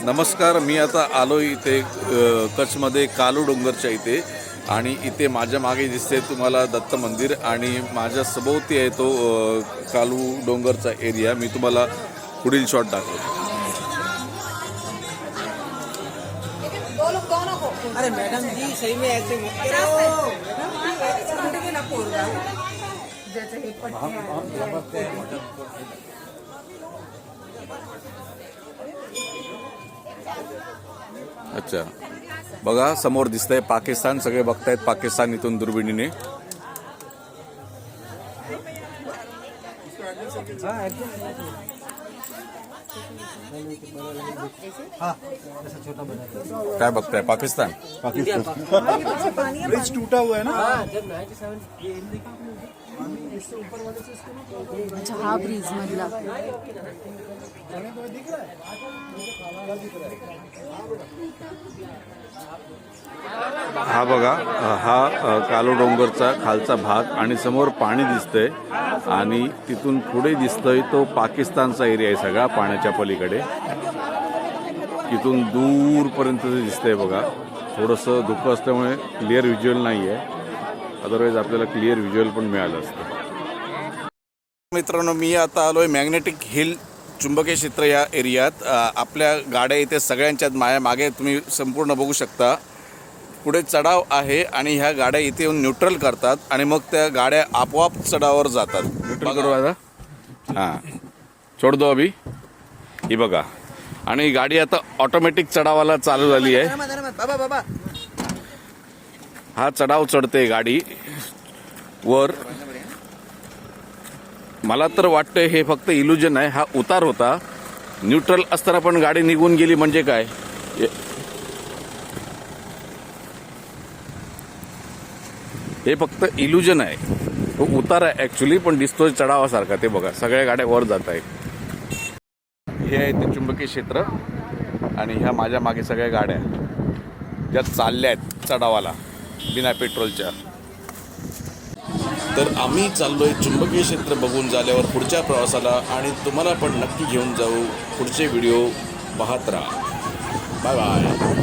नमस्कार, मी आता आलो इथे कच्छमध्ये कालू डोंगरच्या इथे आणि इथे माझ्या मागे दिसते तुम्हाला दत्त मंदिर आणि माझ्या सभोवती आहे तो कालू डोंगरचा एरिया। मी तुम्हाला पुढील शॉट दाखवतो। अरे मैडम जी सही में ऐसे मत करो। अच्छा, बघा समोर दिसतंय पाकिस्तान, सगळे बघतायत पाकिस्तान इथून दुर्बिणीने। काय बघताय? पाकिस्तान ब्रिज टूटा हुआ है ना। अच्छा, हा ब्रिज मधला हा बघा, हा कालू डोंगरचा खालचा भाग आणि समोर पाणी दिसतंय आणि तिथून पुढे दिसतोय तो पाकिस्तानचा एरिया आहे सगळा पाण्याच्या पलीकडे। तिथून दूरपर्यंत दिसतंय बघा। थोडंसं धुकं असल्यामुळे क्लिअर व्हिज्युअल नाही आहे, अदरवाईज आपल्याला क्लिअर व्हिज्युअल पण मिळालं असतं। मित्रांनो, मी आता आलोय मॅग्नेटिक हिल चुंबकीय क्षेत्र या एरियात। आपल्या गाड्या इथे सगळ्यांच्यात माझ्या मागे तुम्ही संपूर्ण बघू शकता। पुढे चढाव आहे आणि ह्या गाड्या इथे येऊन न्यूट्रल करतात आणि मग त्या गाड्या आपोआप चढावावर जातात। न्यूट्रल करू आता, हां छोड दो अभी। ही बघा, आणि गाडी आता ऑटोमॅटिक चढावाला चालू झाली आहे। हा चढाव चढते गाडी वर। मला तर वाटतंय हे फक्त इल्युजन आहे, हा उतार होता। न्यूट्रल असताना पण गाडी निघून गेली म्हणजे काय? हे फक्त इल्युजन आहे, तो उतार आहे ॲक्च्युली, पण दिसतोय चढावासारखा। ते बघा, सगळ्या गाड्या वर जात आहेत। हे आहे ते चुंबकीय क्षेत्र आणि ह्या माझ्या मागे सगळ्या गाड्या ज्या चालल्या आहेत चढावाला बिना पेट्रोलच्या। तर आम्ही चाललोय चुंबकीय क्षेत्र बघून झाल्यावर पुढच्या प्रवासाला आणि तुम्हाला पण नक्की घेऊन जाऊ। पुढचे व्हिडिओ पाहत राहा। Bye bye.